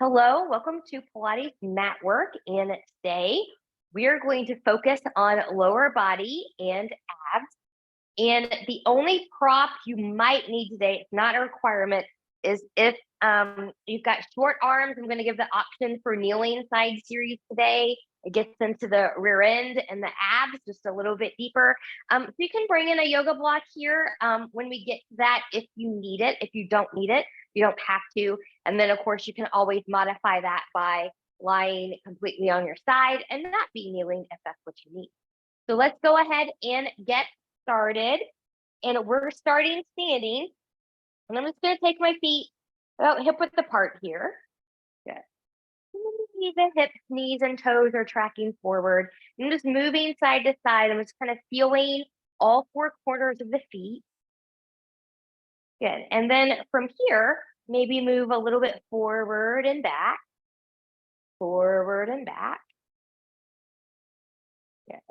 Hello, welcome to Pilates Matwork. And today we are going to focus on lower body and abs. And the only prop you might need today, it's not a requirement, is if you've got short arms. I'm going to give the option for kneeling side series today. It gets into the rear end and the abs just a little bit deeper. So you can bring in a yoga block here when we get to that if you need it. If you don't need it, you don't have to. And then, of course, you can always modify that by lying completely on your side and not be kneeling if that's what you need. So let's go ahead and get started. And we're starting standing. And I'm just going to take my feet about hip width apart here. Good. The hips, knees, and toes are tracking forward. I'm just moving side to side. I'm just kind of feeling all four corners of the feet. Good. And then from here, maybe move a little bit forward and back. Forward and back. Good.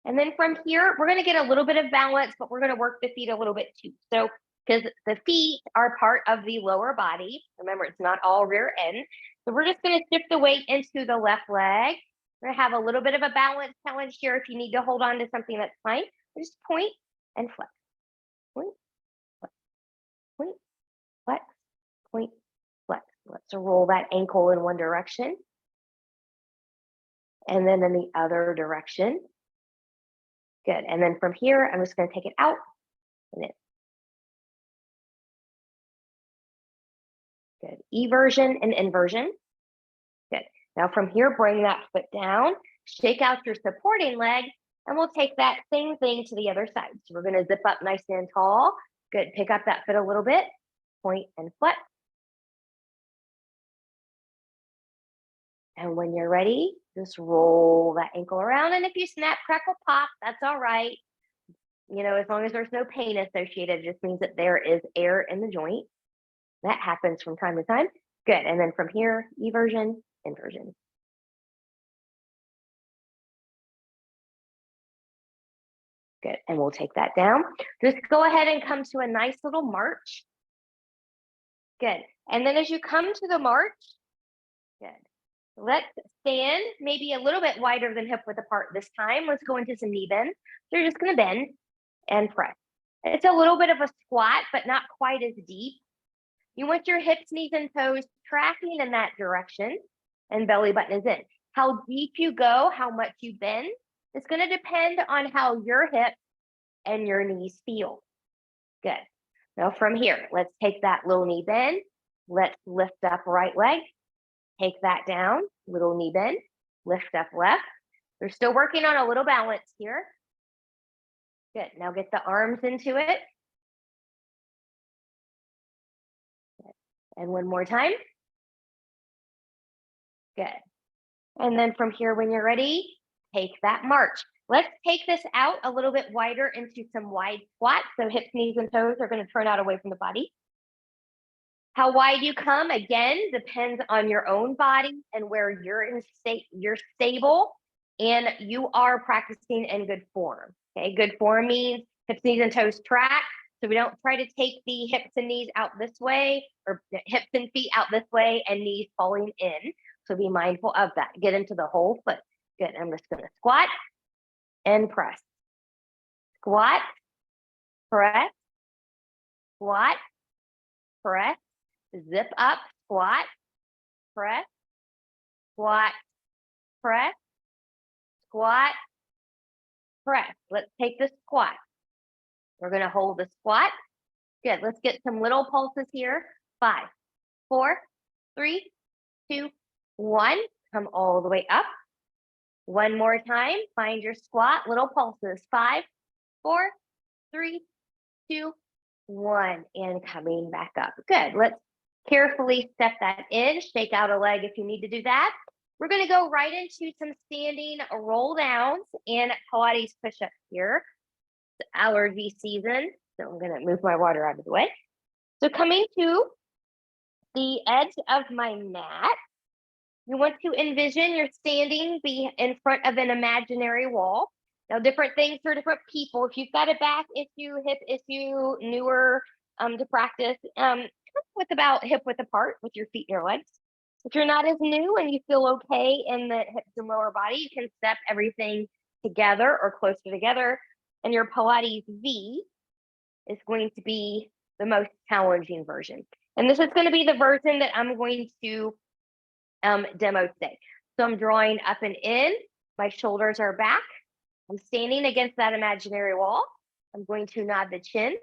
And then from here, we're going to get a little bit of balance, but we're going to work the feet a little bit too. So because the feet are part of the lower body. Remember, it's not all rear end. So we're just going to shift the weight into the left leg. We're going to have a little bit of a balance challenge here. If you need to hold on to something, that's fine. Just point and flex. Point, flex, point, flex, point, flex. Let's roll that ankle in one direction. And then in the other direction. Good. And then from here, I'm just going to take it out and in. Good. Eversion and inversion. Good. Now from here, bring that foot down, shake out your supporting leg, and we'll take that same thing to the other side. So we're going to zip up nice and tall. Good. Pick up that foot a little bit, point and flex. And when you're ready, just roll that ankle around. And if you snap, crackle, pop, that's all right. You know, as long as there's no pain associated, it just means that there is air in the joint. That happens from time to time. Good. And then from here, eversion, inversion. Good. And we'll take that down. Just go ahead and come to a nice little march. Good. And then as you come to the march, good. Let's stand maybe a little bit wider than hip width apart this time. Let's go into some knee bends. So you're just going to bend and press. It's a little bit of a squat, but not quite as deep. You want your hips, knees, and toes tracking in that direction, and belly button is in. How deep you go, how much you bend, it's going to depend on how your hips and your knees feel. Good. Now from here, let's take that little knee bend. Let's lift up right leg. Take that down, little knee bend. Lift up left. We're still working on a little balance here. Good. Now get the arms into it. And one more time. Good. And then from here, when you're ready, take that march. Let's take this out a little bit wider into some wide squats. So hips, knees, and toes are going to turn out away from the body. How wide you come, again, depends on your own body and where you're stable and you are practicing in good form. Okay, good form means hips, knees, and toes track. So we don't try to take the hips and knees out this way or hips and feet out this way and knees falling in. So be mindful of that. Get into the whole foot. Good. I'm just going to squat and press. Squat, press, squat, press, zip up, squat, press, squat, press, squat, press. Let's take the squat. We're going to hold the squat. Good. Let's get some little pulses here. 5, 4, 3, 2, 1. Come all the way up. One more time. Find your squat. Little pulses. 5, 4, 3, 2, 1. And coming back up. Good. Let's carefully step that in. Shake out a leg if you need to do that. We're going to go right into some standing roll downs and Pilates push-ups here. It's allergy season, so I'm going to move my water out of the way. So coming to the edge of my mat, you want to envision you're standing in front of an imaginary wall. Now, different things for different people. If you've got a back issue, hip issue, newer to practice, with about hip width apart with your feet and your legs. If you're not as new and you feel okay in the hips and lower body, you can step everything together or closer together. And your Pilates V is going to be the most challenging version. And this is going to be the version that I'm going to demo today. So I'm drawing up and in, my shoulders are back. I'm standing against that imaginary wall. I'm going to nod the chin.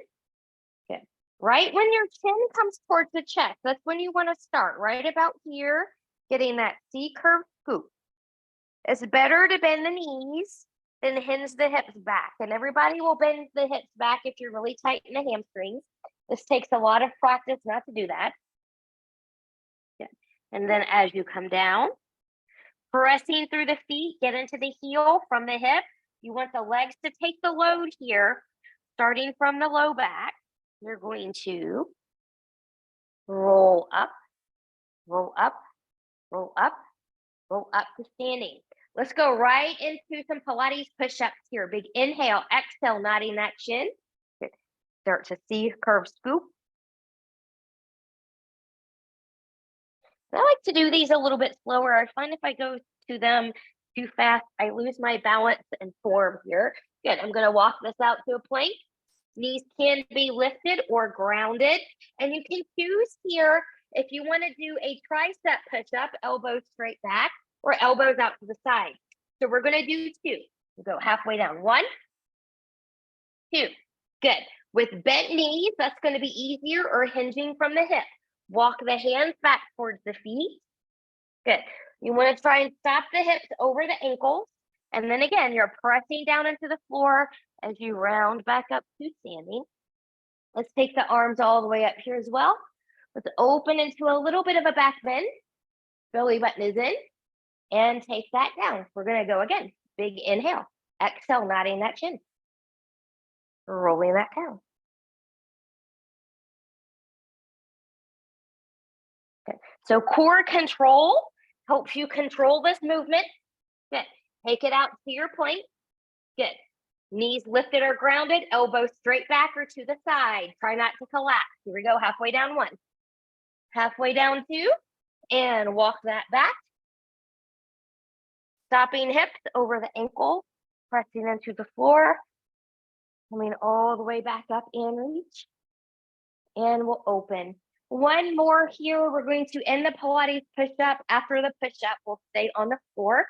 Good. Right when your chin comes towards the chest, that's when you want to start, right about here, getting that C-curve scoop. It's better to bend the knees than hinge the hips back. And everybody will bend the hips back if you're really tight in the hamstrings. This takes a lot of practice not to do that. Yeah. And then as you come down, pressing through the feet, get into the heel from the hip. You want the legs to take the load here, starting from the low back. You're going to roll up, roll up, roll up, roll up to standing. Let's go right into some Pilates push-ups here. Big inhale, exhale, nodding that chin. Good. Start to see curve scoop. I like to do these a little bit slower. I find if I go to them too fast, I lose my balance and form here. Good. I'm going to walk this out to a plank. Knees can be lifted or grounded. And you can choose here if you want to do a tricep push-up, elbows straight back, or elbows out to the side. So we're going to do two. We'll go halfway down. 1, 2. Good. With bent knees, that's going to be easier, or hinging from the hip. Walk the hands back towards the feet. Good. You want to try and stop the hips over the ankles. And then again, you're pressing down into the floor as you round back up to standing. Let's take the arms all the way up here as well. Let's open into a little bit of a back bend. Belly button is in. And take that down. We're going to go again. Big inhale. Exhale, nodding that chin. Rolling that down. Okay. So core control helps you control this movement. Good. Take it out to your plank. Good. Knees lifted or grounded, elbows straight back or to the side. Try not to collapse. Here we go. Halfway down 1. Halfway down 2. And walk that back. Stopping hips over the ankle. Pressing into the floor. Coming all the way back up and reach. And we'll open. One more here. We're going to end the Pilates push-up. After the push-up, we'll stay on the floor.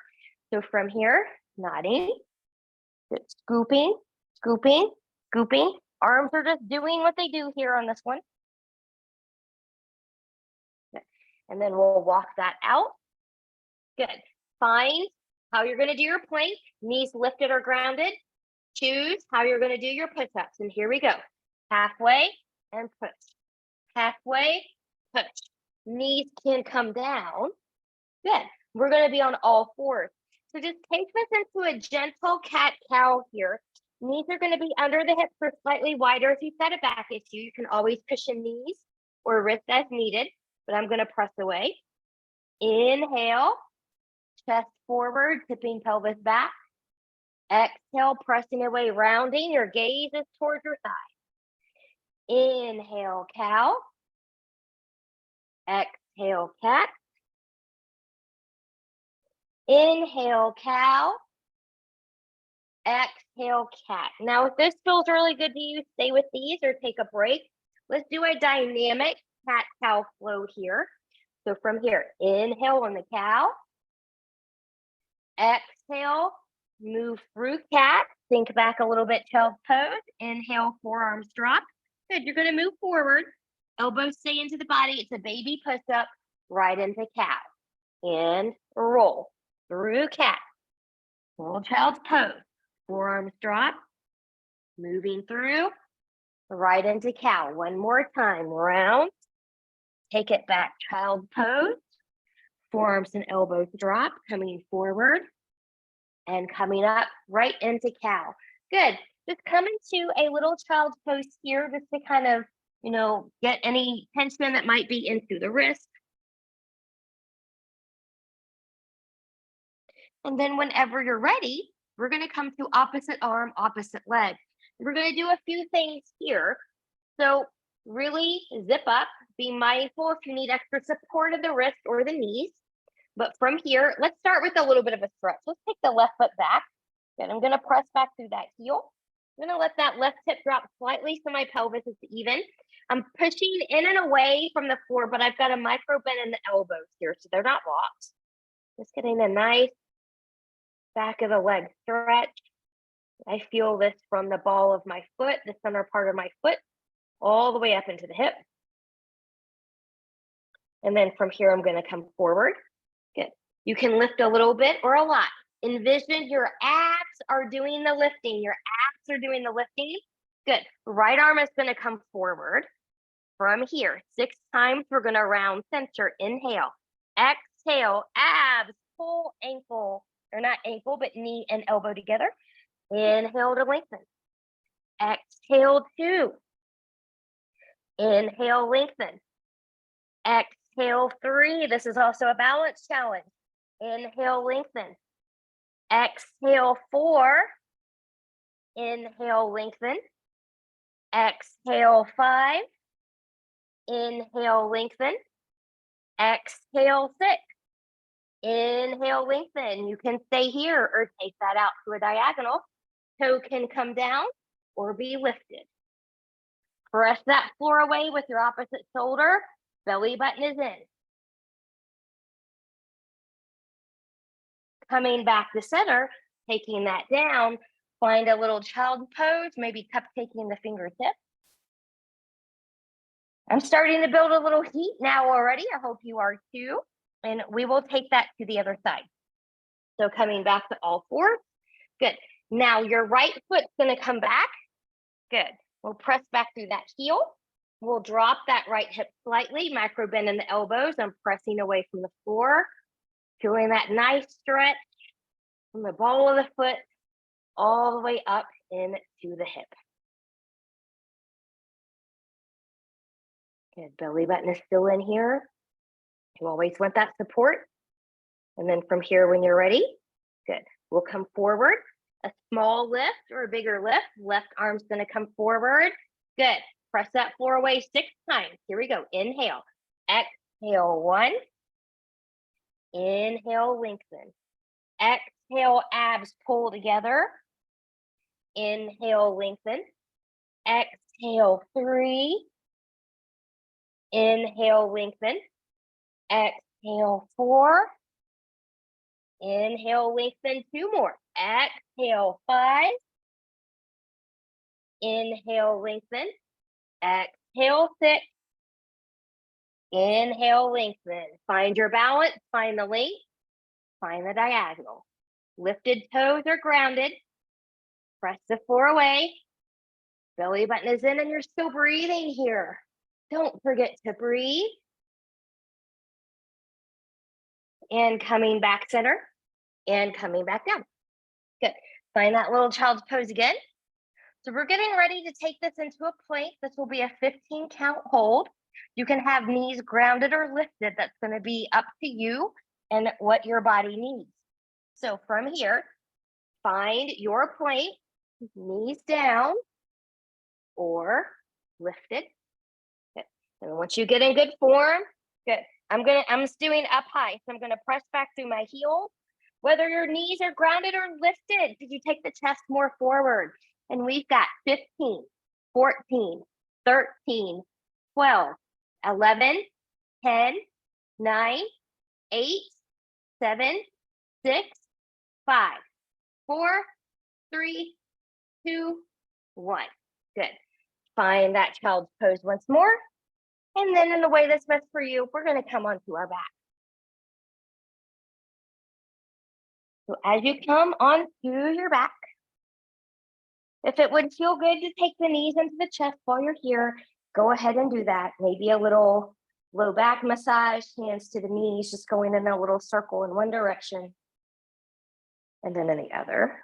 So from here, nodding, scooping, scooping, scooping. Arms are just doing what they do here on this one. And then we'll walk that out. Good. Find how you're going to do your plank. Knees lifted or grounded. Choose how you're going to do your push-ups. And here we go. Halfway and push. Halfway, push. Knees can come down. Good. We're going to be on all fours. So just take this into a gentle cat-cow here. Knees are going to be under the hips or slightly wider. If you've got a back issue, you can always cushion knees or wrists as needed. But I'm going to press away. Inhale, chest forward, tipping pelvis back. Exhale, pressing away, rounding. Your gaze is towards your thigh. Inhale, cow. Exhale, cat. Inhale, cow. Exhale, cat. Now, if this feels really good to you, stay with these or take a break. Let's do a dynamic cat-cow flow here. So from here, inhale on the cow. Exhale, move through cat. Sink back a little bit, child's pose. Inhale, forearms drop. Good, you're going to move forward. Elbows stay into the body. It's a baby push-up right into cow. And roll through cat. Full child's pose. Forearms drop. Moving through. Right into cow. One more time. Round. Take it back. Child pose. Forearms and elbows drop. Coming forward. And coming up right into cow. Good. Just come into a little child's pose here just to kind of, get any tension that might be into the wrist. And then whenever you're ready, we're going to come to opposite arm, opposite leg. We're going to do a few things here. So really zip up, Be mindful if you need extra support of the wrist or the knees. But from here, let's start with a little bit of a stretch. Let's take the left foot back. Good. I'm going to press back through that heel. I'm going to let that left hip drop slightly so my pelvis is even. I'm pushing in and away from the floor, but I've got a micro bend in the elbows here, so they're not locked. Just getting a nice back of the leg stretch. I feel this from the ball of my foot, the center part of my foot, all the way up into the hip. And then from here, I'm going to come forward. Good. You can lift a little bit or a lot. Envision your abs are doing the lifting. Your abs are doing the lifting. Good. Right arm is going to come forward. From here, 6 times, we're going to round center. Inhale. Exhale. Abs, pull ankle, or not ankle, but knee and elbow together. Inhale to lengthen. Exhale 2. Inhale, lengthen. Exhale 3. This is also a balance challenge. Inhale, lengthen. Exhale 4. Inhale, lengthen. Exhale 5. Inhale, lengthen. Exhale 6. Inhale, lengthen. You can stay here or take that out to a diagonal. Toe can come down or be lifted. Press that floor away with your opposite shoulder. Belly button is in. Coming back to center, taking that down, find a little child pose, maybe cupcaking the fingertips. I'm starting to build a little heat now already. I hope you are too. And we will take that to the other side. So coming back to all fours. Good. Now your right foot's going to come back. Good. We'll press back through that heel. We'll drop that right hip slightly, micro bend in the elbows. I'm pressing away from the floor. Feeling that nice stretch from the ball of the foot all the way up into the hip. Good. Belly button is still in here. You always want that support. And then from here, when you're ready, good. We'll come forward. A small lift or a bigger lift. Left arm's going to come forward. Good. Press that floor away 6 times. Here we go. Inhale. Exhale 1. Inhale, lengthen. Exhale, abs pull together. Inhale, lengthen. Exhale 3. Inhale, lengthen. Exhale 4. Inhale, lengthen 2 more. Exhale 5. Inhale, lengthen. Exhale 6. Inhale, lengthen. Find your balance, find the length, find the diagonal. Lifted toes are grounded. Press the floor away. Belly button is in and you're still breathing here. Don't forget to breathe. And coming back center and coming back down. Good. Find that little child's pose again. So we're getting ready to take this into a plank. This will be a 15 count hold. You can have knees grounded or lifted. That's going to be up to you and what your body needs. So from here, find your plank, knees down or lifted. Good. And once you get in good form, good. I'm just doing up high. So I'm going to press back through my heels. Whether your knees are grounded or lifted, did you take the chest more forward? And we've got 15, 14, 13, 12, 11, 10, 9, 8, 7, 6, 5, 4, 3, 2, 1. Good. Find that child's pose once more. And then in the way that's best for you, we're going to come onto our back. So as you come onto your back, if it would feel good to take the knees into the chest while you're here, go ahead and do that. Maybe a little low back massage, hands to the knees, just going in a little circle in one direction and then in the other.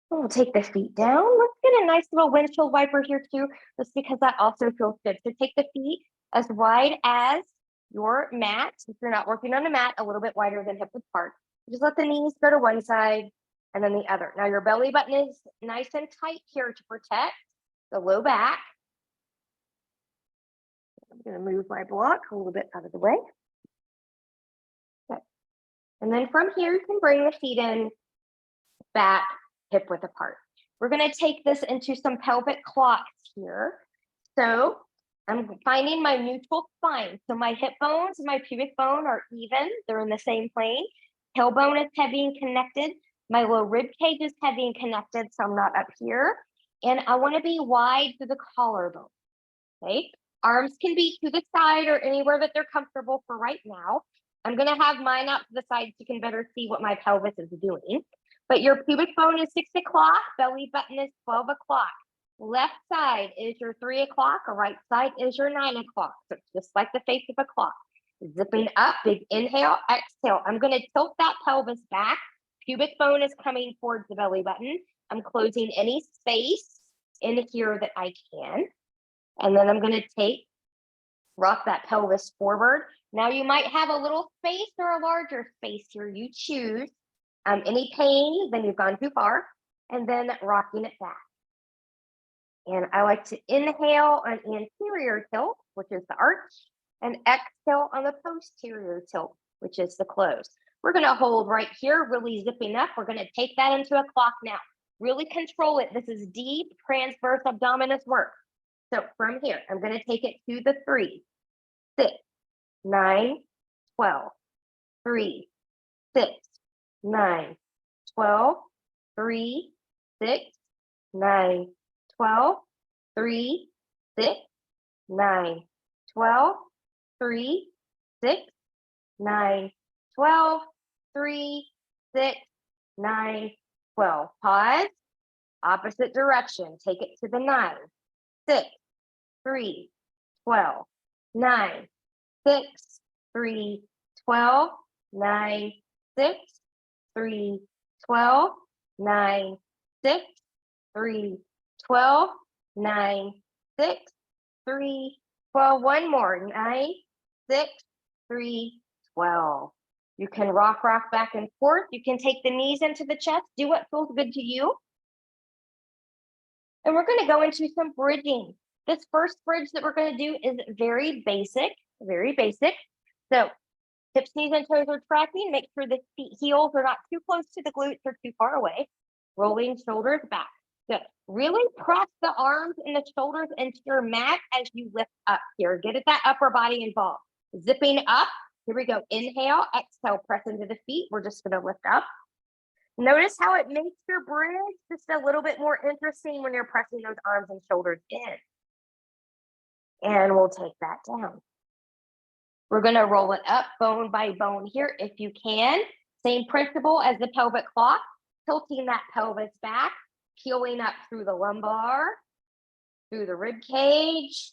We'll take the feet down. Let's get a nice little windshield wiper here too, just because that also feels good. So take the feet as wide as your mat. If you're not working on a mat, a little bit wider than hip width apart. Just let the knees go to one side and then the other. Now your belly button is nice and tight here to protect the low back. I'm going to move my block a little bit out of the way. Okay. And then from here, you can bring the feet in, back, hip width apart. We're going to take this into some pelvic clocks here. So I'm finding my neutral spine. So my hip bones and my pubic bone are even. They're in the same plane. Tailbone is heavy and connected. My low rib cage is heavy and connected, so I'm not up here. And I want to be wide through the collarbone. Okay. Arms can be to the side or anywhere that they're comfortable for right now. I'm going to have mine out to the side so you can better see what my pelvis is doing. But your pubic bone is 6 o'clock, belly button is 12 o'clock. Left side is your 3 o'clock, or right side is your 9 o'clock. So it's just like the face of a clock. Zipping up, big inhale, exhale. I'm going to tilt that pelvis back. Pubic bone is coming towards the belly button. I'm closing any space in here that I can. And then I'm going to rock that pelvis forward. Now you might have a little space or a larger space here. You choose. Any pain, then you've gone too far. And then rocking it back. And I like to inhale an anterior tilt, which is the arch, and exhale on the posterior tilt, which is the close. We're going to hold right here, really zipping up. We're going to take that into a clock now. Really control it. This is deep transverse abdominis work. So from here, I'm going to take it to the 3, 6, 9, 12, 3, 6, 9, 12, 3, 6, 9, 12, 3, 6, 9, 12, 3, 6, 9, 12, 3, 6, 9, 12. Pause. Opposite direction. Take it to the 9, 6, 3, 12, 9, 6, 3, 12, 9, 6, 3, 12, 9, 6, 3, 12, 9, 6, 3, 12. One more. 9, 6, 3, 12. You can rock back and forth. You can take the knees into the chest. Do what feels good to you. And we're going to go into some bridging. This first bridge that we're going to do is very basic, very basic. So hips, knees, and toes are tracking. Make sure the heels are not too close to the glutes or too far away. Rolling shoulders back. Good. Really press the arms and the shoulders into your mat as you lift up here. Get that upper body involved. Zipping up. Here we go. Inhale, exhale, press into the feet. We're just going to lift up. Notice how it makes your bridge just a little bit more interesting when you're pressing those arms and shoulders in. And we'll take that down. We're going to roll it up bone by bone here if you can. Same principle as the pelvic clock, tilting that pelvis back, peeling up through the lumbar, through the rib cage,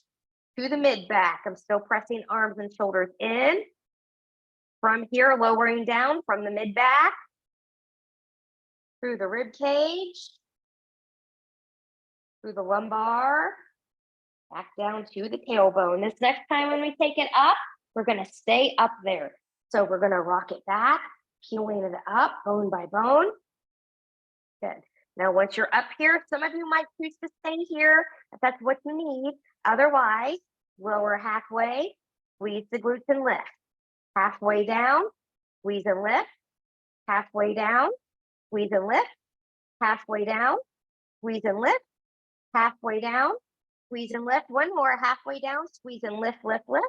through the mid back. I'm still pressing arms and shoulders in. From here, lowering down from the mid back, through the rib cage, through the lumbar, back down to the tailbone. This next time when we take it up, we're going to stay up there. So we're going to rock it back, peeling it up bone by bone. Good. Now, once you're up here, some of you might choose to stay here if that's what you need. Otherwise, lower halfway, squeeze the glutes and lift. Halfway down, squeeze and lift. Halfway down, squeeze and lift. Halfway down, squeeze and lift. Halfway down, squeeze and lift. One more. Halfway down, squeeze and lift, lift, lift.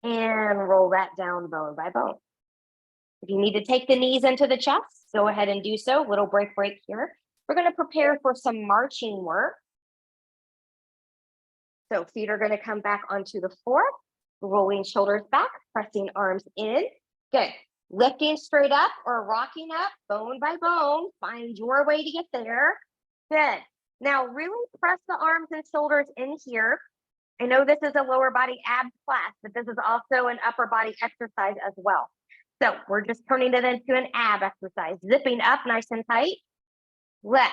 And roll that down bone by bone. If you need to take the knees into the chest, go ahead and do so. Little break here. We're going to prepare for some marching work. So feet are going to come back onto the floor, rolling shoulders back, pressing arms in. Good. Lifting straight up or rocking up bone by bone. Find your way to get there. Good. Now really press the arms and shoulders in here. I know this is a lower body abs class, but this is also an upper body exercise as well. So we're just turning it into an ab exercise. Zipping up nice and tight. Left,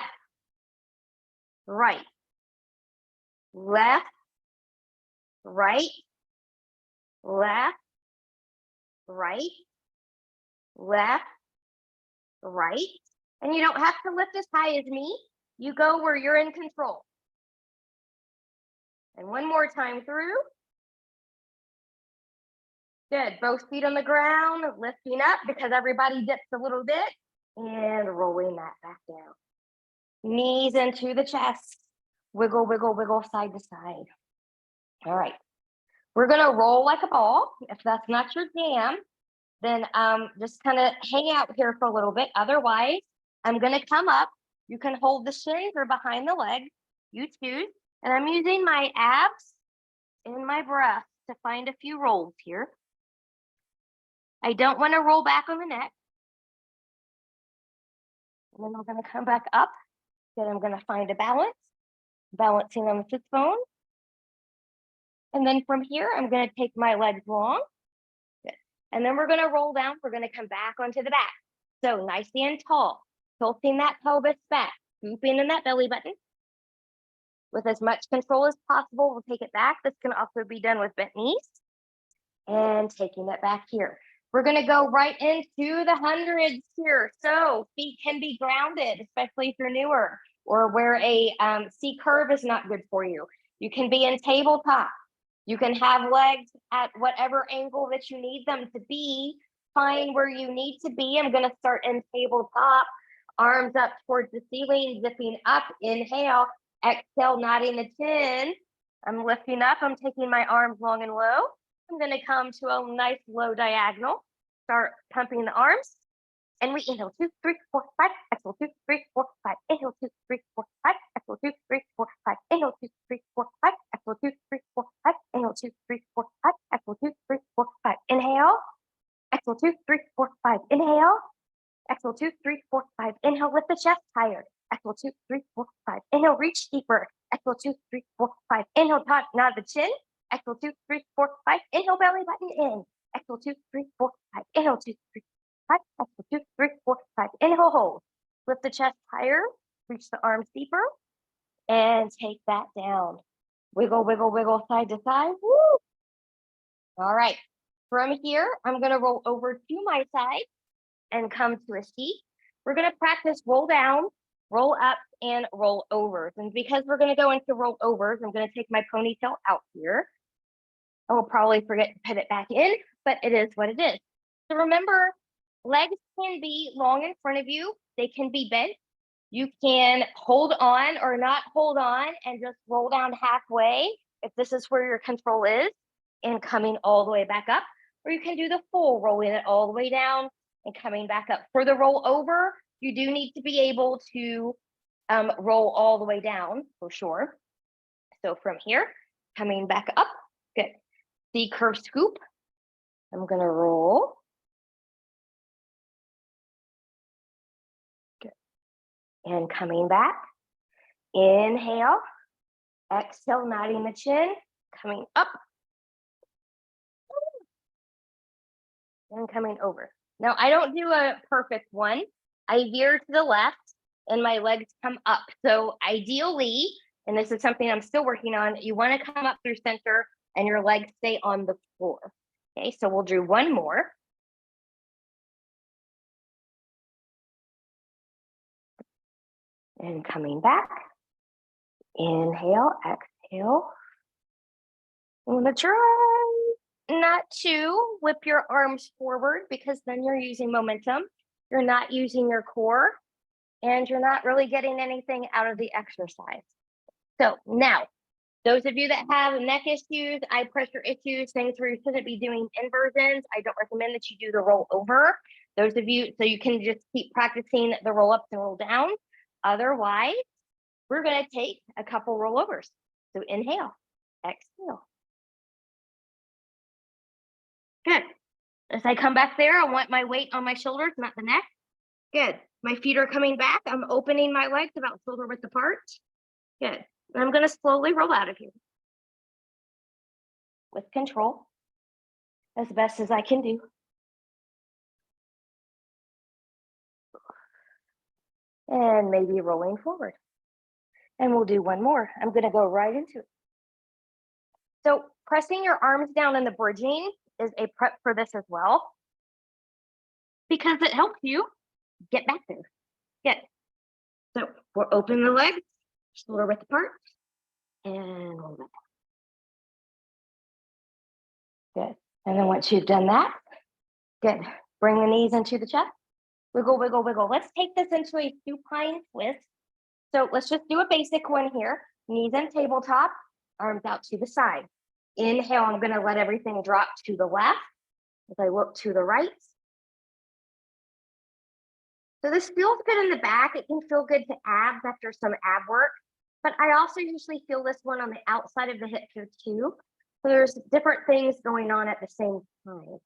right, left, right, left, right, left, right. And you don't have to lift as high as me. You go where you're in control. And one more time through. Good. Both feet on the ground, lifting up because everybody dips a little bit and rolling that back down. Knees into the chest. Wiggle, wiggle, wiggle side to side. All right. We're going to roll like a ball. If that's not your jam, then just kind of hang out here for a little bit. Otherwise, I'm going to come up. You can hold the shins or behind the leg. You choose. And I'm using my abs and my breath to find a few rolls here. I don't want to roll back on the neck. And then I'm going to come back up. Then I'm going to find a balance, balancing on the sit bone. And then from here, I'm going to take my legs long. Good. And then we're going to roll down. We're going to come back onto the back. So nice and tall, tilting that pelvis back, scooping in that belly button. With as much control as possible, we'll take it back. This can also be done with bent knees. And taking it back here. We're going to go right into the hundreds here. So feet can be grounded, especially if you're newer or where a C curve is not good for you. You can be in tabletop. You can have legs at whatever angle that you need them to be. Find where you need to be. I'm going to start in tabletop. Arms up towards the ceiling, zipping up. Inhale. Exhale, nodding the chin. I'm lifting up. I'm taking my arms long and low. I'm going to come to a nice low diagonal. Start pumping the arms. And we inhale 2, 3, 4, 5. Exhale 2, 3, 4, 5. Inhale 2, 3, 4, 5. Exhale 2, 3, 4, 5. Inhale 2, 3, 4, 5. Exhale 2, 3, 4, 5. Inhale 2, 3, 4, 5. Exhale 2, 3, 4, 5. Inhale. Exhale 2, 3, 4, 5. Inhale. Exhale 2, 3, 4, 5. Inhale, lift the chest higher. Exhale 2, 3, 4, 5. Inhale, reach deeper. Exhale 2, 3, 4, 5. Inhale, nod the chin. Exhale 2, 3, 4, 5. Inhale, belly button in. Exhale 2, 3, 4, 5. Inhale 2, 3, 5. Exhale 2, 3, 4, 5. Inhale, hold. Lift the chest higher. Reach the arms deeper. And take that down. Wiggle, wiggle, wiggle side to side. Woo! All right. From here, I'm going to roll over to my side and come to a seat. We're going to practice roll down, roll up, and roll overs. And because we're going to go into roll overs, I'm going to take my ponytail out here. I will probably forget to put it back in, but it is what it is. So remember, legs can be long in front of you. They can be bent. You can hold on or not hold on and just roll down halfway if this is where your control is and coming all the way back up. Or you can do the full, rolling it all the way down and coming back up. For the roll over, you do need to be able to roll all the way down for sure. So from here, coming back up, good. C curve scoop. I'm going to roll. Good. And coming back. Inhale. Exhale, nodding the chin. Coming up. And coming over. Now, I don't do a perfect one. I veer to the left and my legs come up. So ideally, and this is something I'm still working on, you want to come up through center and your legs stay on the floor. Okay, so we'll do one more. And coming back. Inhale, exhale. I'm going to try not to whip your arms forward because then you're using momentum. You're not using your core and you're not really getting anything out of the exercise. So now, those of you that have neck issues, eye pressure issues, things where you shouldn't be doing inversions, I don't recommend that you do the roll over. Those of you, so you can just keep practicing the roll ups and roll downs. Otherwise, we're going to take a couple rollovers. So inhale, exhale. Good. As I come back there, I want my weight on my shoulders, not the neck. Good. My feet are coming back. I'm opening my legs about shoulder width apart. Good. And I'm going to slowly roll out of here with control as best as I can do. And maybe rolling forward. And we'll do one more. I'm going to go right into it. So pressing your arms down in the bridging is a prep for this as well, because it helps you get back there. Good. So we'll open the legs, shoulder width apart, and roll back. Good. And then once you've done that, good. Bring the knees into the chest. Wiggle, wiggle, wiggle. Let's take this into a supine twist. So let's just do a basic one here. Knees in tabletop, arms out to the side. Inhale, I'm going to let everything drop to the left as I look to the right. So this feels good in the back. It can feel good to abs after some ab work, but I also usually feel this one on the outside of the hip here too. So there's different things going on at the same time.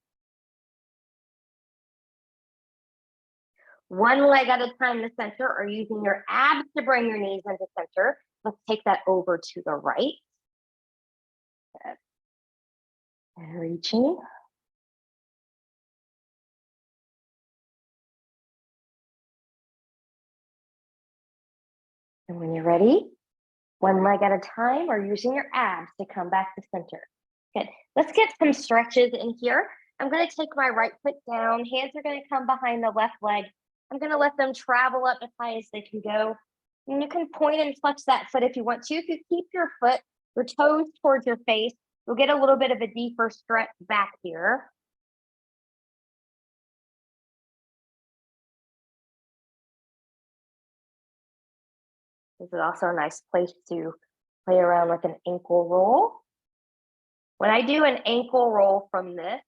One leg at a time to center, or using your abs to bring your knees into center. Let's take that over to the right. Good. And reaching. And when you're ready, one leg at a time, or using your abs to come back to center. Good. Let's get some stretches in here. I'm going to take my right foot down. Hands are going to come behind the left leg. I'm going to let them travel up as high as they can go. And you can point and flex that foot if you want to. If you keep your foot, your toes towards your face, you'll get a little bit of a deeper stretch back here. This is also a nice place to play around with an ankle roll. When I do an ankle roll from this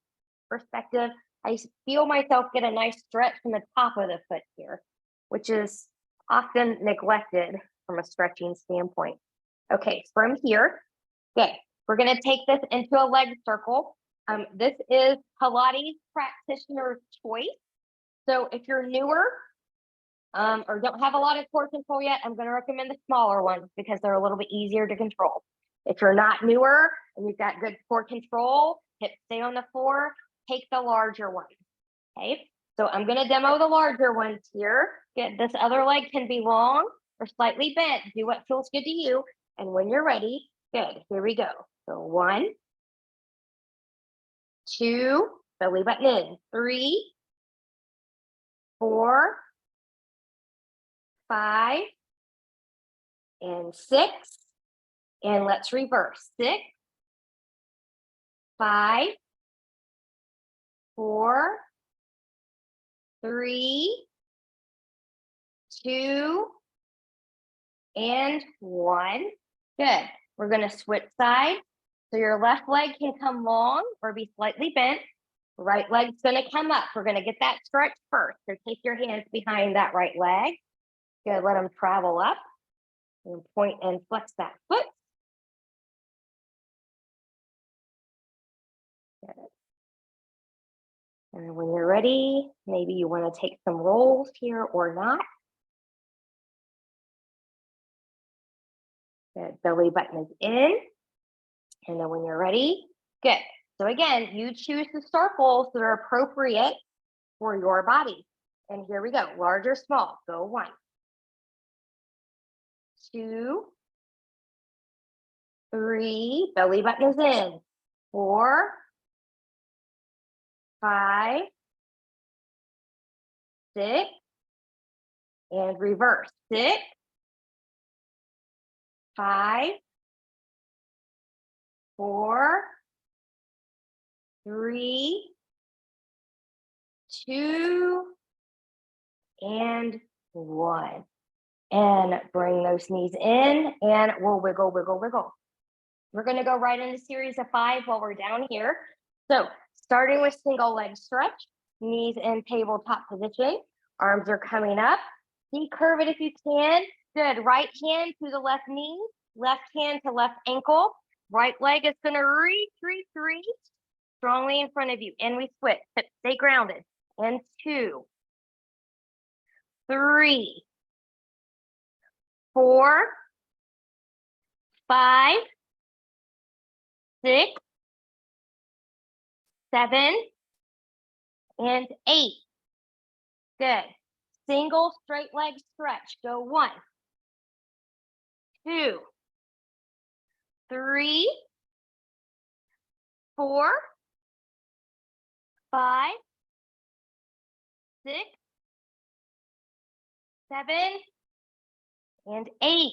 perspective, I feel myself get a nice stretch from the top of the foot here, which is often neglected from a stretching standpoint. Okay, from here, okay, we're going to take this into a leg circle. This is Pilates practitioner's choice. So if you're newer or don't have a lot of core control yet, I'm going to recommend the smaller ones because they're a little bit easier to control. If you're not newer and you've got good core control, hips stay on the floor, take the larger one. Okay, so I'm going to demo the larger ones here. Good. This other leg can be long or slightly bent. Do what feels good to you. And when you're ready, good. Here we go. So 1, 2, belly button in. 3, 4, 5, and 6. And let's reverse. 6, 5, 4, 3, 2, and 1. Good. We're going to switch sides. So your left leg can come long or be slightly bent. Right leg's going to come up. We're going to get that stretch first. So take your hands behind that right leg. Good. Let them travel up. And point and flex that foot. Good. And when you're ready, maybe you want to take some rolls here or not. Good. Belly button is in. And then when you're ready, good. So again, you choose the circles that are appropriate for your body. And here we go. Large or small. Go 1, 2, 3. Belly button is in. 4, 5, 6. And reverse. 6, 5, 4, 3, 2, and 1. And bring those knees in and we'll wiggle, wiggle, wiggle. We're going to go right into series of 5 while we're down here. So starting with single leg stretch, knees in tabletop position, arms are coming up. Decurve it if you can. Good. Right hand to the left knee, left hand to left ankle. Right leg is going to reach, reach, reach strongly in front of you. And we switch. Stay grounded. And 2, 3, 4, 5, 6, 7, and 8. Good. Single straight leg stretch. Go 1, 2, 3, 4, 5, 6, 7, and 8.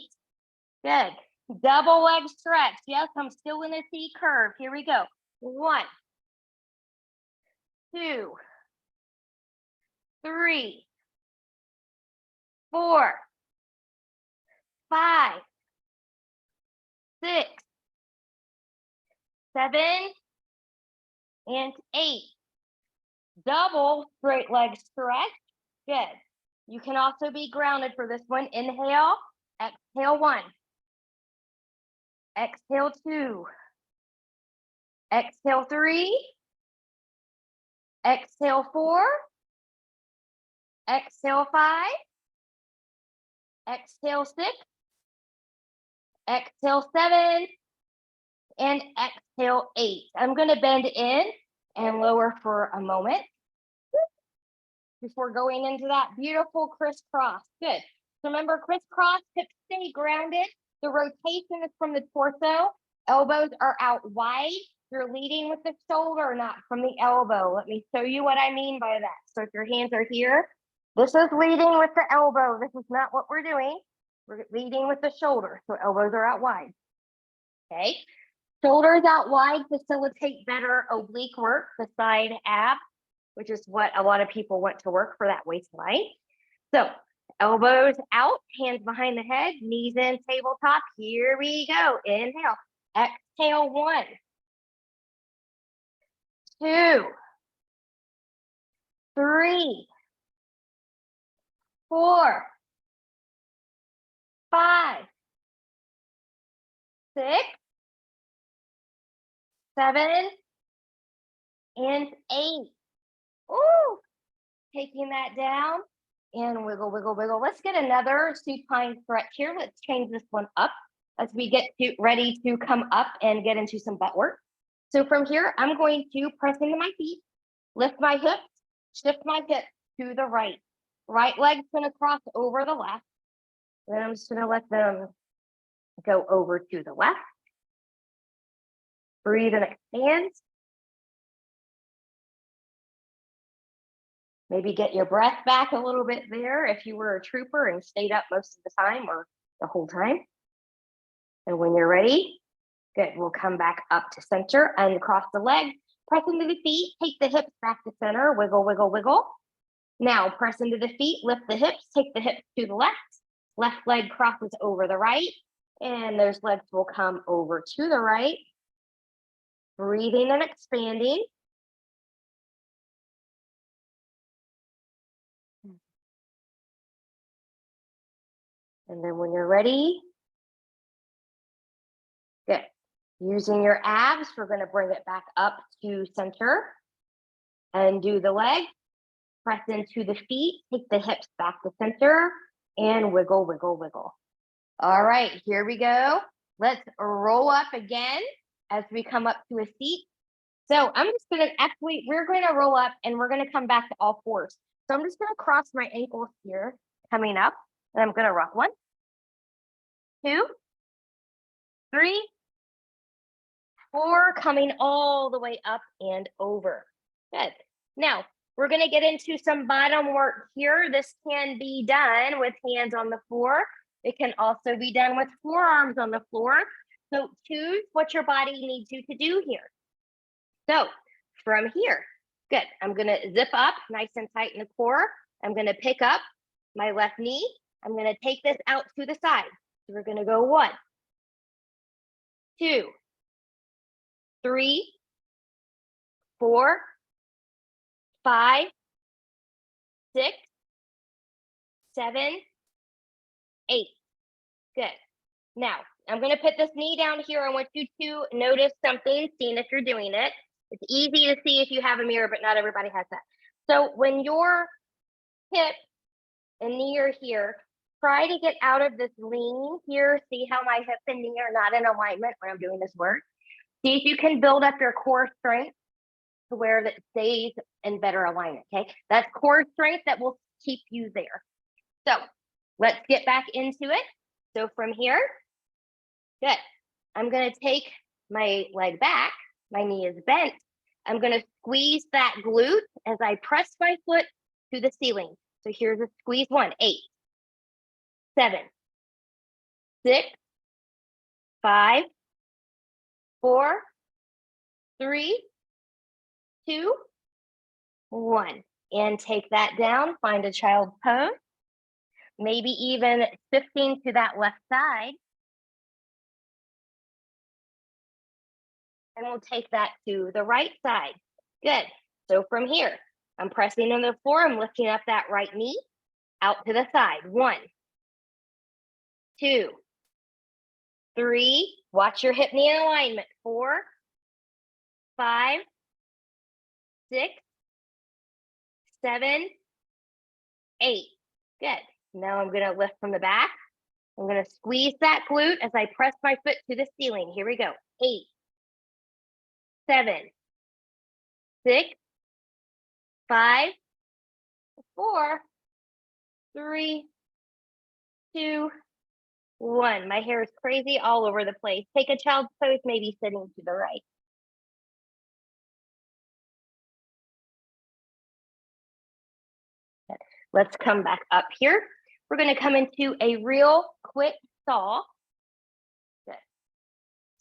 Good. Double leg stretch. Yes, I'm still in a C curve. Here we go. 1, 2, 3, 4, 5, 6, 7, and 8. Double straight leg stretch. Good. You can also be grounded for this one. Inhale, exhale 1, exhale 2, exhale 3, exhale 4, exhale 5, exhale 6, exhale 7, and exhale 8. I'm going to bend in and lower for a moment before going into that beautiful crisscross. Good. So remember, crisscross, hips stay grounded. The rotation is from the torso. Elbows are out wide. You're leading with the shoulder, not from the elbow. Let me show you what I mean by that. So if your hands are here, this is leading with the elbow. This is not what we're doing. We're leading with the shoulder. So elbows are out wide. Okay. Shoulders out wide facilitate better oblique work, the side ab, which is what a lot of people want to work for that waistline. So elbows out, hands behind the head, knees in, tabletop. Here we go. Inhale, exhale 1, 2, 3, 4, 5, 6, 7, and 8. Ooh, taking that down and wiggle, wiggle, wiggle. Let's get another supine stretch here. Let's change this one up as we get ready to come up and get into some butt work. So from here, I'm going to press into my feet, lift my hips, shift my hips to the right. Right leg's going to cross over the left. Then I'm just going to let them go over to the left. Breathe and expand. Maybe get your breath back a little bit there if you were a trooper and stayed up most of the time or the whole time. And when you're ready, good, we'll come back up to center and cross the leg. Press into the feet, take the hips back to center, wiggle, wiggle, wiggle. Now press into the feet, lift the hips, take the hips to the left. Left leg crosses over the right, and those legs will come over to the right. Breathing and expanding. And then when you're ready, good. Using your abs, we're going to bring it back up to center and do the leg. Press into the feet, take the hips back to center, and wiggle, wiggle, wiggle. All right, here we go. Let's roll up again as we come up to a seat. So I'm just going to actually, we're going to roll up and we're going to come back to all fours. So I'm just going to cross my ankles here, coming up, and I'm going to rock 1, 2, 3, 4, coming all the way up and over. Good. Now, we're going to get into some bottom work here. This can be done with hands on the floor. It can also be done with forearms on the floor. So choose what your body needs you to do here. So from here, good. I'm going to zip up nice and tight in the core. I'm going to pick up my left knee. I'm going to take this out to the side. So we're going to go 1, 2, 3, 4, 5, 6, 7, 8. Good. Now, I'm going to put this knee down here. I want you to notice something, seeing if you're doing it. It's easy to see if you have a mirror, but not everybody has that. So when your hip and knee are here, try to get out of this lean here. See how my hip and knee are not in alignment when I'm doing this work. See if you can build up your core strength to where that stays in better alignment, okay? That's core strength that will keep you there. So let's get back into it. So from here, good. I'm going to take my leg back. My knee is bent. I'm going to squeeze that glute as I press my foot to the ceiling. So here's a squeeze 1, 8, 7, 6, 5, 4, 3, 2, 1. And take that down, find a child's pose, maybe even shifting to that left side. And we'll take that to the right side. Good. So from here, I'm pressing on the floor, I'm lifting up that right knee, out to the side. 1, 2, 3, watch your hip knee in alignment. 4, 5, 6, 7, 8. Good. Now I'm going to lift from the back. I'm going to squeeze that glute as I press my foot to the ceiling. Here we go. 8, 7, 6, 5, 4, 3, 2, 1. My hair is crazy all over the place. Take a child's pose, maybe sitting to the right. Let's come back up here. We're going to come into a real quick saw. Good.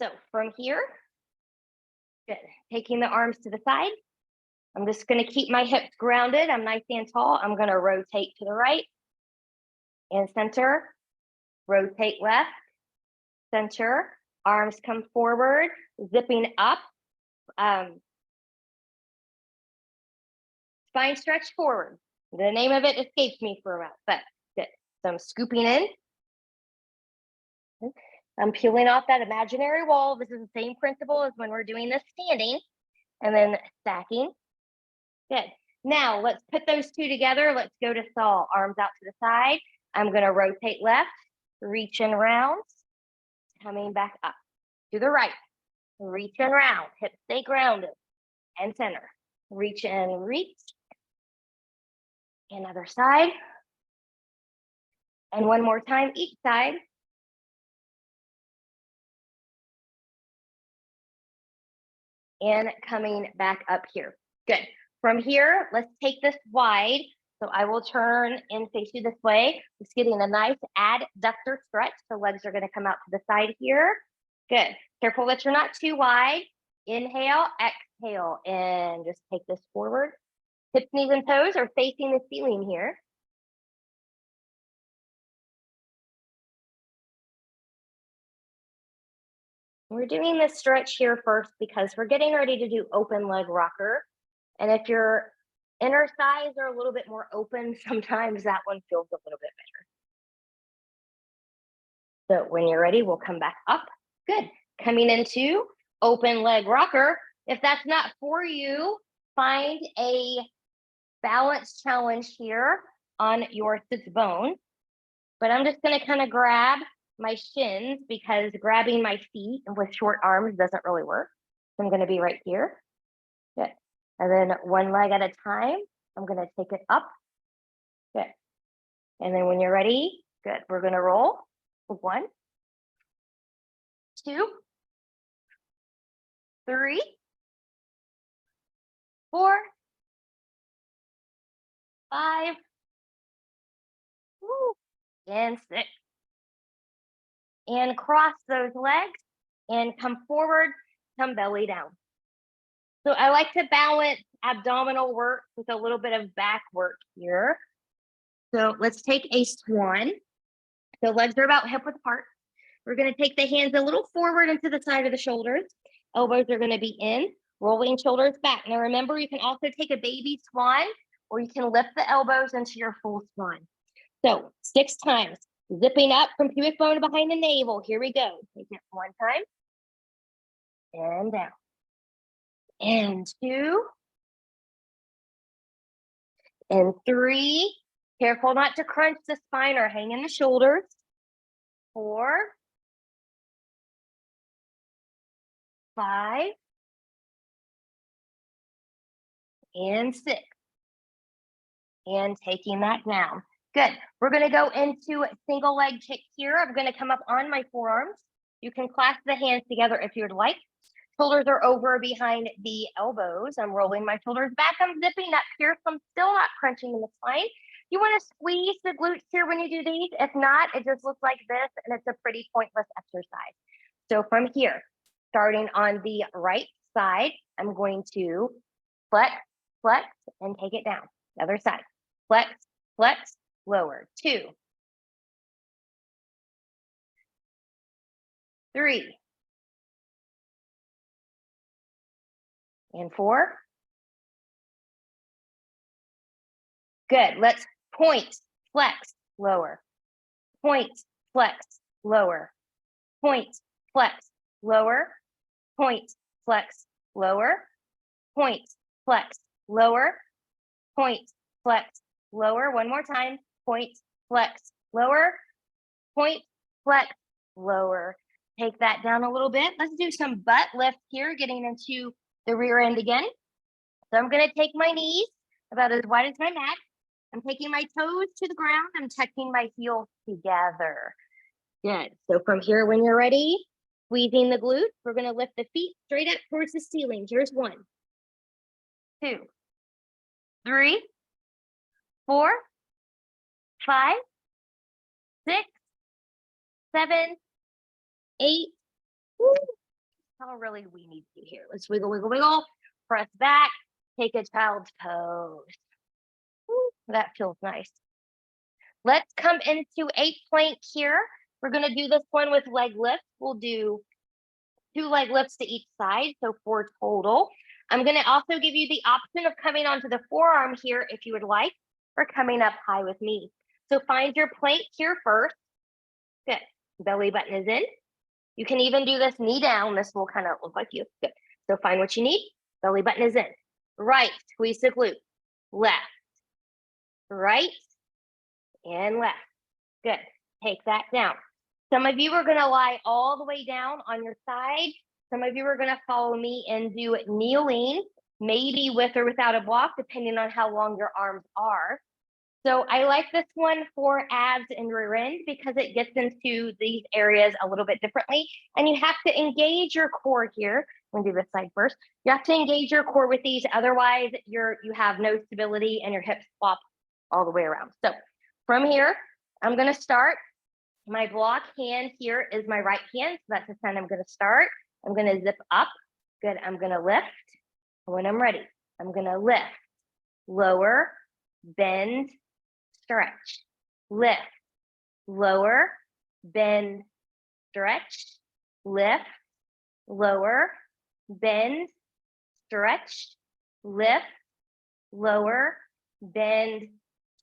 So from here, good. Taking the arms to the side. I'm just going to keep my hips grounded. I'm nice and tall. I'm going to rotate to the right and center. Rotate left, center. Arms come forward, zipping up. Spine stretch forward. The name of it escapes me for a moment, but good. So I'm scooping in. I'm peeling off that imaginary wall. This is the same principle as when we're doing this standing, and then stacking. Good. Now let's put those two together. Let's go to saw. Arms out to the side. I'm going to rotate left, reach and round, coming back up to the right. Reach and round. Hips stay grounded and center. Reach and reach. Another side. And one more time each side. And coming back up here. Good. From here, let's take this wide. So I will turn and face you this way. Just getting a nice adductor stretch. The legs are going to come out to the side here. Good. Careful that you're not too wide. Inhale, exhale, and just take this forward. Hips, knees, and toes are facing the ceiling here. We're doing this stretch here first because we're getting ready to do open leg rocker. And if your inner thighs are a little bit more open, sometimes that one feels a little bit better. So when you're ready, we'll come back up. Good. Coming into open leg rocker. If that's not for you, find a balance challenge here on your sits bone. But I'm just going to kind of grab my shins because grabbing my feet with short arms doesn't really work. So I'm going to be right here. Good. And then one leg at a time, I'm going to take it up. Good. And then when you're ready, good. We're going to roll. 1, 2, 3, 4, 5, and 6. And cross those legs and come forward, come belly down. So I like to balance abdominal work with a little bit of back work here. So let's take a swan. The legs are about hip width apart. We're going to take the hands a little forward into the side of the shoulders. Elbows are going to be in, rolling shoulders back. Now remember, you can also take a baby swan, or you can lift the elbows into your full swan. So 6 times, zipping up from pubic bone behind the navel. Here we go. Take it 1 time, and down, and 2, and 3. Careful not to crunch the spine or hang in the shoulders. 4, 5, and 6. And taking that down. Good. We're going to go into single leg kick here. I'm going to come up on my forearms. You can clasp the hands together if you'd like. Shoulders are over behind the elbows. I'm rolling my shoulders back. I'm zipping up here, so I'm still not crunching in the spine. You want to squeeze the glutes here when you do these. If not, it just looks like this, and it's a pretty pointless exercise. So from here, starting on the right side, I'm going to flex flex, and take it down. The other side. Flex, flex, lower. 2, 3, and 4. Good. Let's point, flex, lower. Point, flex, lower. Point, flex, lower. Point, flex, lower. Point, flex, lower. Point, flex, lower. One more time. Point, flex, lower. Point, flex, lower. Take that down a little bit. Let's do some butt lift here, getting into the rear end again. So I'm going to take my knees about as wide as my mat. I'm taking my toes to the ground. I'm tucking my heels together. Good. So from here, when you're ready, squeezing the glutes, we're going to lift the feet straight up towards the ceiling. Here's 1, 2, 3, 4, 5, 6, 7, 8. Woo. How really we need to do here. Let's wiggle, wiggle, wiggle. Press back. Take a child's pose. Woo. That feels nice. Let's come into a plank here. We're going to do this one with leg lifts. We'll do 2 leg lifts to each side, so 4 total. I'm going to also give you the option of coming onto the forearm here if you would like, or coming up high with me. So find your plank here first. Good. Belly button is in. You can even do this knee down. This will kind of look like you. Good. So find what you need. Belly button is in. Right. Squeeze the glute. Left. Right. And left. Good. Take that down. Some of you are going to lie all the way down on your side. Some of you are going to follow me and do it kneeling, maybe with or without a block, depending on how long your arms are. So I like this one for abs and rear end because it gets into these areas a little bit differently. And you have to engage your core here. I'm going to do this side first. You have to engage your core with these. Otherwise, you have no stability and your hips flop all the way around. So from here, I'm going to start. My block hand here is my right hand. So that's the sign I'm going to start. I'm going to zip up. Good. I'm going to lift. When I'm ready, I'm going to lift, lower, bend, stretch, lift, lower, bend, stretch, lift, lower, bend, stretch, lift, lower, bend,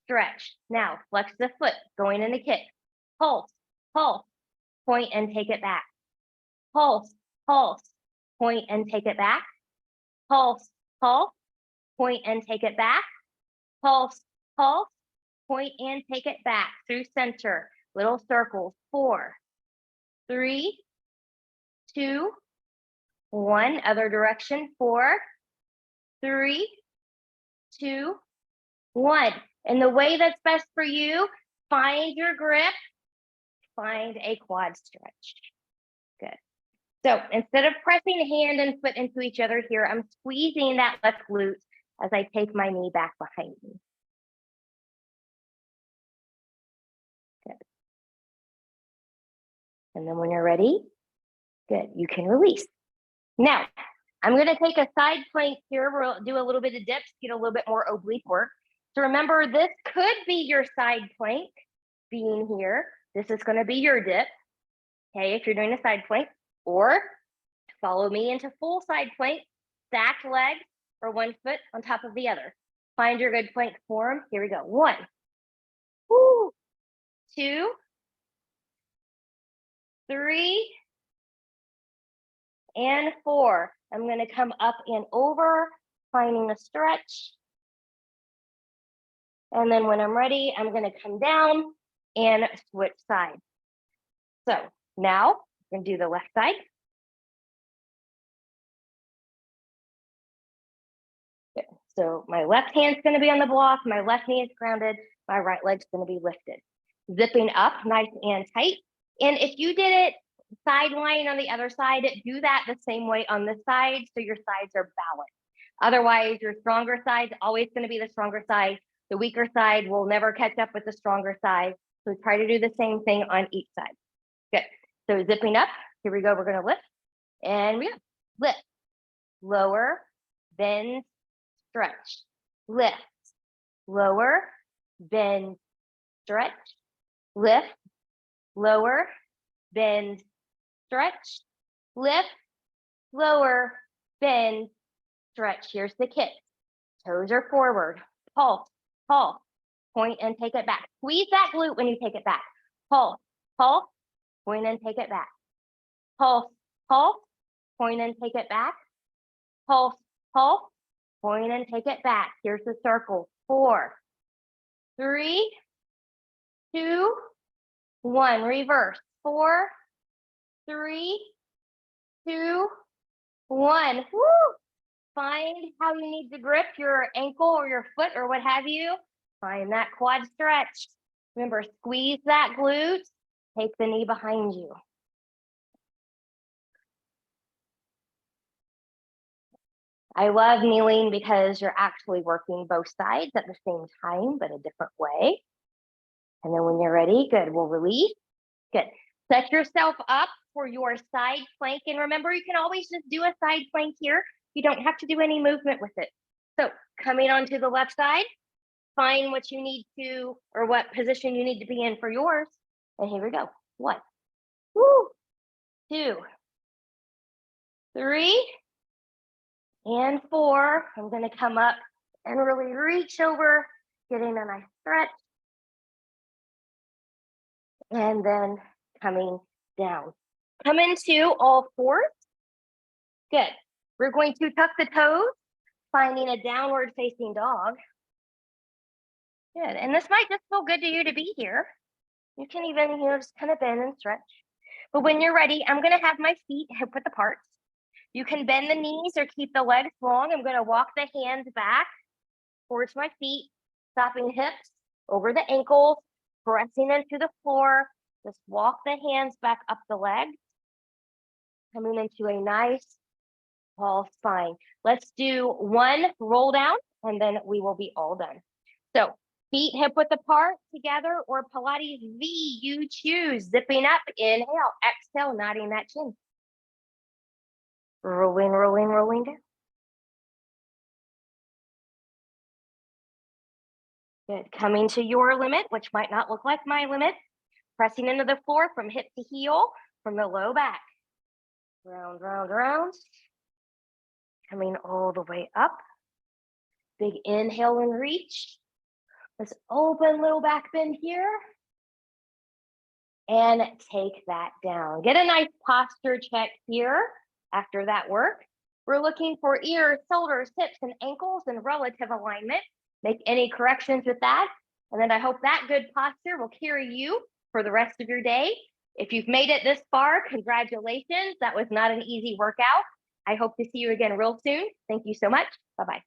stretch. Now flex the foot, going in the kick. Pulse, pulse, point and take it back. Pulse, pulse, point and take it back. Pulse, pulse, point and take it back. Pulse, pulse, point and take it back through center. Little circles. 4, 3, 2, 1. Other direction. 4, 3, 2, 1. And the way that's best for you, find your grip. Find a quad stretch. Good. So instead of pressing hand and foot into each other here, I'm squeezing that left glute as I take my knee back behind me. Good. And then when you're ready, good, you can release. Now, I'm going to take a side plank here. We'll do a little bit of dips, get a little bit more oblique work. So remember, this could be your side plank being here. This is going to be your dip, okay, if you're doing a side plank. Or follow me into full side plank, stacked legs, or 1 foot on top of the other. Find your good plank form. Here we go. 1, 2, 3, and 4. I'm going to come up and over, finding a stretch. And then when I'm ready, I'm going to come down and switch sides. So now we're going to do the left side. Good. So my left hand's going to be on the block. My left knee is grounded. My right leg's going to be lifted. Zipping up nice and tight. And if you did it side lying on the other side, do that the same way on this side so your sides are balanced. Otherwise, your stronger side's always going to be the stronger side. The weaker side will never catch up with the stronger side. So try to do the same thing on each side. Good. So zipping up. Here we go. We're going to lift. And we go. Lift. Lower. Bend. Stretch. lift, lower, bend, stretch, lift, lower, bend, stretch, lift, lower, bend, stretch. Here's the kick. Toes are forward. Pulse, pulse, point and take it back. Squeeze that glute when you take it back. Pulse, pulse, point and take it back. Pulse, pulse, point and take it back. Pulse, pulse, point and take it back. Here's the circle. 4, 3, 2, 1. Reverse. 4, 3, 2, 1. Woo! Find how you need to grip your ankle or your foot or what have you. Find that quad stretch. Remember, squeeze that glute. Take the knee behind you. I love kneeling because you're actually working both sides at the same time, but a different way. And then when you're ready, good, we'll release. Good. Set yourself up for your side plank. And remember, you can always just do a side plank here. You don't have to do any movement with it. So coming onto the left side, find what you need to, or what position you need to be in for yours. And here we go. 1, 2, 3, and 4. I'm going to come up and really reach over, getting a nice stretch. And then coming down. Come into all fours. Good. We're going to tuck the toes, finding a downward facing dog. Good. And this might just feel good to you to be here. You can even, just kind of bend and stretch. But when you're ready, I'm going to have my feet hip width apart. You can bend the knees or keep the legs long. I'm going to walk the hands back towards my feet, stopping hips over the ankles, pressing into the floor. Just walk the hands back up the legs, coming into a nice tall spine. Let's do 1 roll down, and then we will be all done. So feet hip width apart together, or Pilates V, you choose. Zipping up, inhale, exhale, nodding that chin. Rolling, rolling, rolling down. Good. Coming to your limit, which might not look like my limit. Pressing into the floor from hip to heel, from the low back. Round, round, round. Coming all the way up. Big inhale and reach. Let's open little back bend here. And take that down. Get a nice posture check here after that work. We're looking for ears, shoulders, hips, and ankles in relative alignment. Make any corrections with that. And then I hope that good posture will carry you for the rest of your day. If you've made it this far, congratulations. That was not an easy workout. I hope to see you again real soon. Thank you so much. Bye-bye.